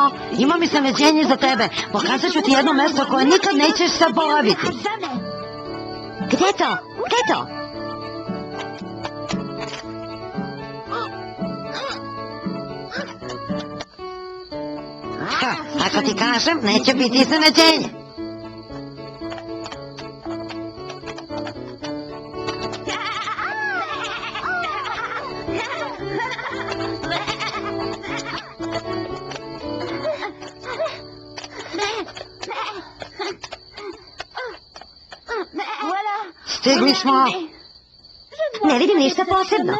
Belko, imam iznenađenje za tebe. Pokazat ću ti jedno mesto koje nikad nećeš zaboraviti. Gdje je to? Gdje je to? Ako ti kažem, neće biti iznenađenje. Stigli smo. Ne vidim ništa posebno.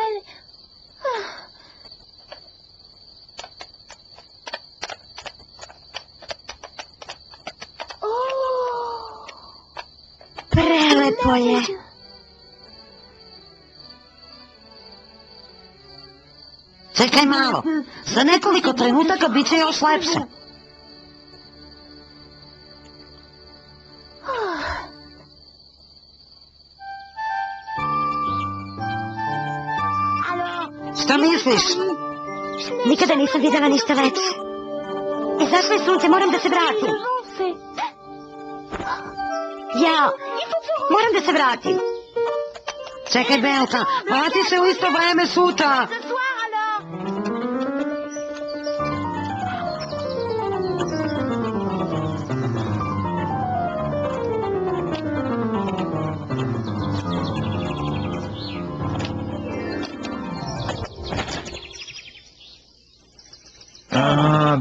Prelepo je. Čekaj malo. Za nekoliko trenutaka bit će još lepše. Šta misliš? Nikada nisam vidjela ništa lepše. Izašlo je sunce, moram da se vratim. Ja, moram da se vratim. Čekaj, Belka, vrati se u isto vreme sutra.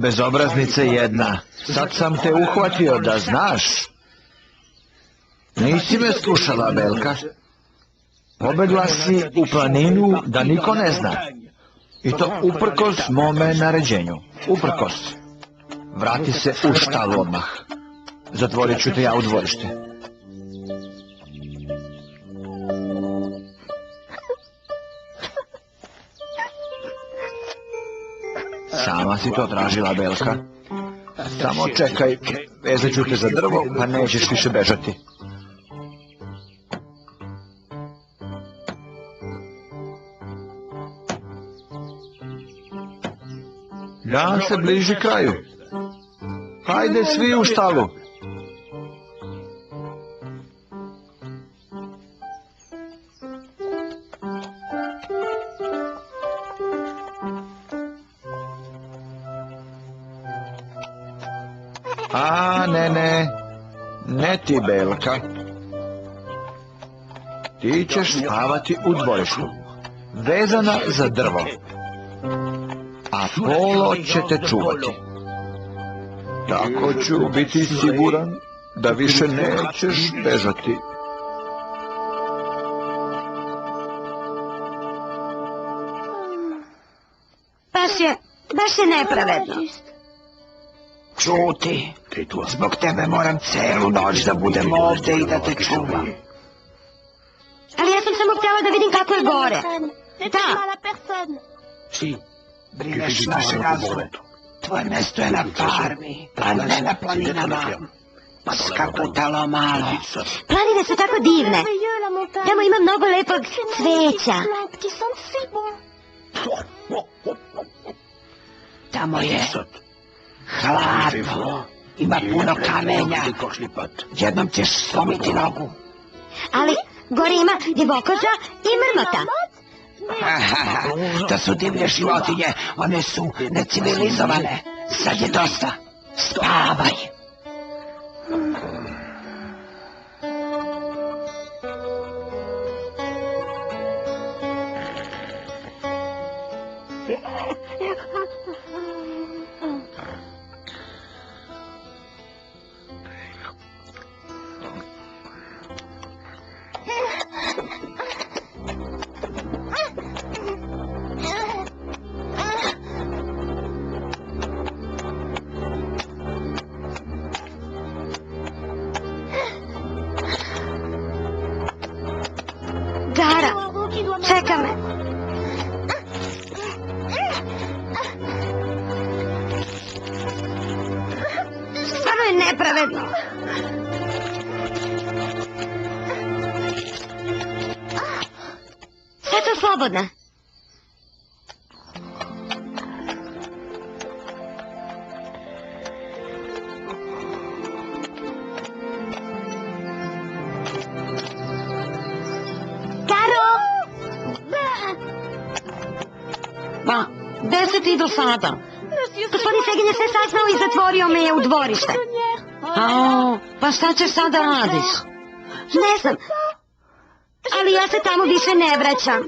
Bezobraznice jedna. Sad sam te uhvatio, da znaš. Nisi me slušala, Belka. Pobegla si u planinu da niko ne zna. I to uprkos mome naređenju. Uprkos. Vrati se u štalu odmah. Zatvorit ću te ja u dvorište. Sama si to tražila, Belka. Samo čekaj, vezat ću te za drvo, pa nećeš više bežati. Dan se bliži kraju. Hajde svi u štalu. A, ne ti, Belka. Ti ćeš spavati u dvorištu, vezana za drvo. A Polo će te čuvati. Tako ću biti siguran da više nećeš bežati. Baš je nepravedno. Čuti, zbog tebe moram celu noć da budem ovde i da te čuvam. Ali ja sam samo htjela da vidim kako je gore. Da. Brineš naše razum. Tvoje mesto je na farmi, a ne na planinama. Skakutalo malo. Planine su tako divne. Tamo ima mnogo lepog cveća. Tamo je hladno. Ima puno kamenja. Jednom ćeš slomiti nogu. Ali gore ima divokoza i mrmota. To su divlje životinje, one su necivilizovane. Sad je dosta. Spavaj. Gara, čeka me. Stvarno je nepravedno. Sad sam slobodna. ti do sada? Gospodin Segin je sve saznao i zatvorio me je u dvorište. Pa šta ćeš sada radiš? Ne znam. Ali ja se tamo više ne vraćam.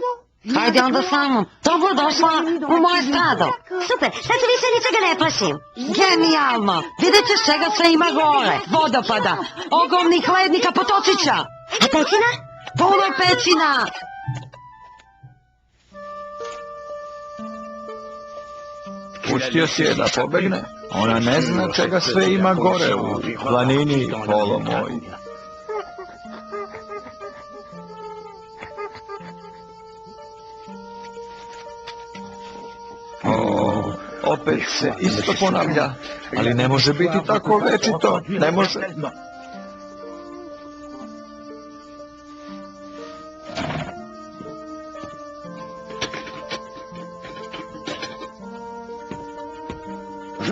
Hajde onda sa mnom. Dobro došla u moje stado. Super, sad se više ničega ne plašim. Genijalno. Vidjet ćeš čega sve ima gore. Vodopada, ogromnih lednika, potočića. A pećina? Puno pećina. Pustio si je da pobegne. Ona ne zna čega sve ima gore u planini, polo moj. Opet se isto ponavlja, ali ne može biti tako večito, ne može.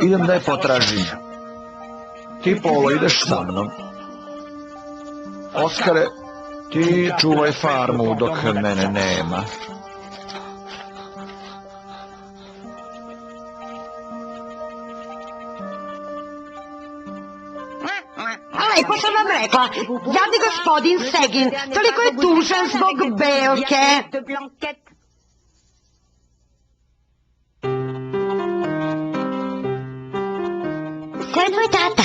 Idem da je potražim. Ti, Polo, ideš sa mnom. Oskare, ti čuvaj farmu dok mene nema. Lepo sam vam rekla, jadni gospodin Segin, toliko je tužan zbog Belke. Ko je tvoj tata?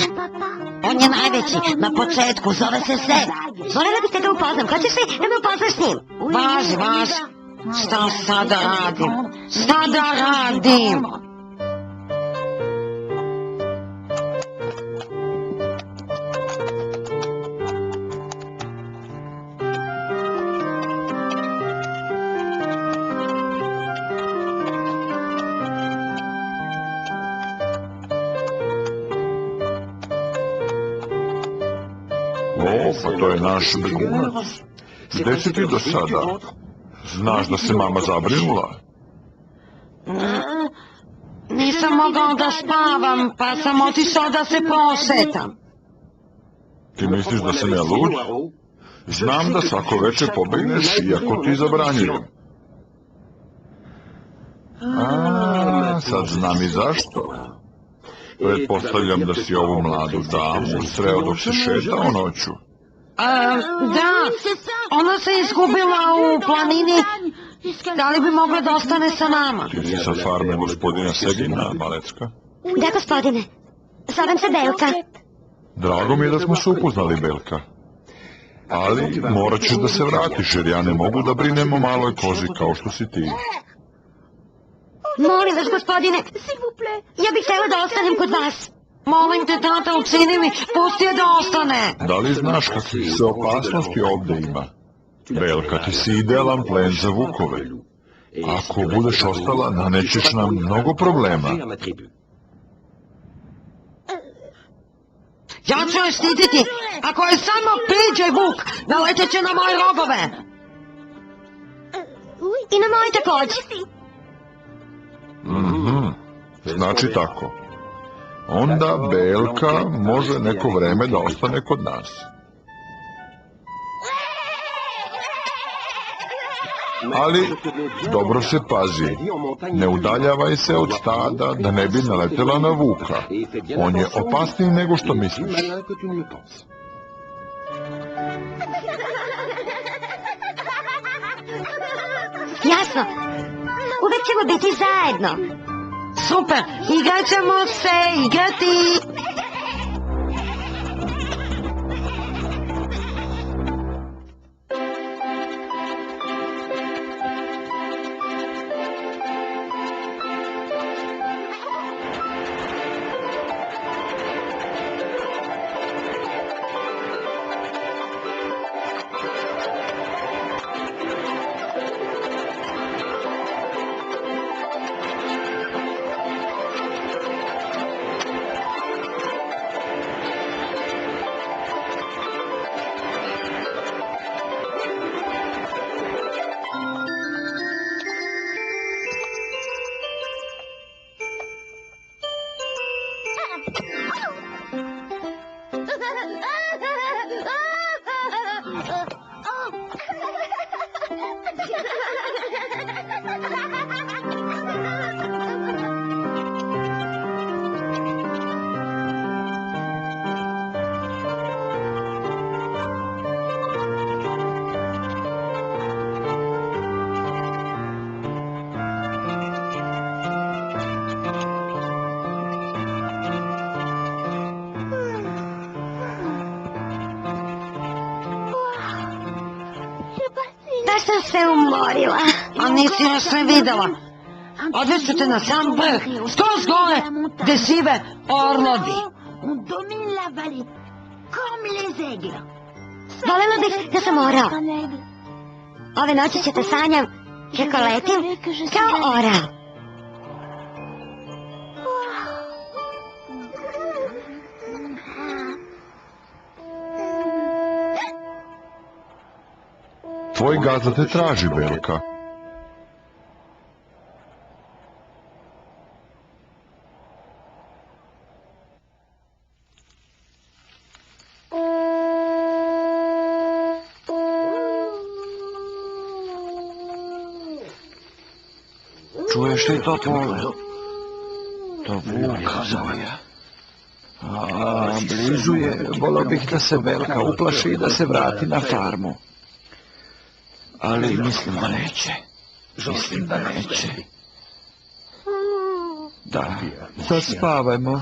On je najveći, na početku, zove se Zeg. Voljela bih te da upoznam, hoćeš li da me upoznaš s njim? Važi. Šta sada radim? Pa to je naš begunac. Gde si ti do sada? Znaš da se mama zabrinula? Nisam mogao da spavam, pa sam otišao da se prošetam. Ti misliš da sam ja lud? Znam da svako večer pobegneš, iako ti zabranjujem. Sad znam i zašto. Pretpostavljam da si ovu mladu damu sreo dok se šetao noću. Da, ona se izgubila u planini. Da li bi mogla da ostane sa nama? Ti si sa farme gospodina Segina, Malecka? Da, gospodine. Zovem se Belka. Drago mi je da smo se upoznali, Belka. Ali morat ćeš da se vratiš, jer ja ne mogu da brinem o maloj kozi kao što si ti. Molim vas, gospodine, ja bih htjela da ostanem kod vas. Molim te, tata, učini mi, pusti je da ostane. Da li znaš kakve se opasnosti ovde ima? Belka, ti si idealan plen za vukove. Ako budeš ostala, nanećeš nam mnogo problema. Ja ću je štititi. Ako je samo priđe vuk, naletet će na moje rogove. I na moje također. Znači tako. Onda Belka može neko vreme da ostane kod nas. Ali dobro se pazi, ne udaljavaj se od stada da ne bi naletela na vuka. On je opasniji nego što misliš. Jasno, uvek ćemo biti zajedno. Super, igrat ćemo se, igrati. se umorila. A nisi još sve videla. Odveću te na sam vrh, skroz gore, gde žive orlovi. Volela bih da sam orao. Ove noći ćete sanjam kako letim kao orao. Tvoj gazda te traži, Belka. Čuješ li to, Pole? To Vuka zove. Blizu je. Volio bih da se Belka uplaši i da se vrati na farmu. Ali mislim da neće. Mislim da neće. Da, sad spavajmo.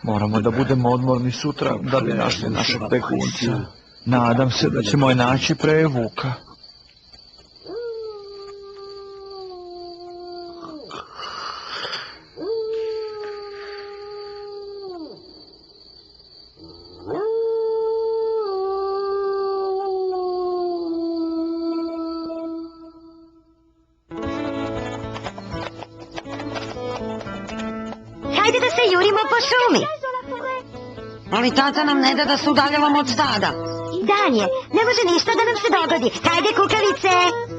Moramo da budemo odmorni sutra da bi našli našeg begunca. Nadam se da ćemo je naći pre Vuka. Hajde da se jurimo po šumi. Ali tata nam ne da se udaljavamo od stada. Dan je, ne može ništa da nam se dogodi. Hajde, kukavice.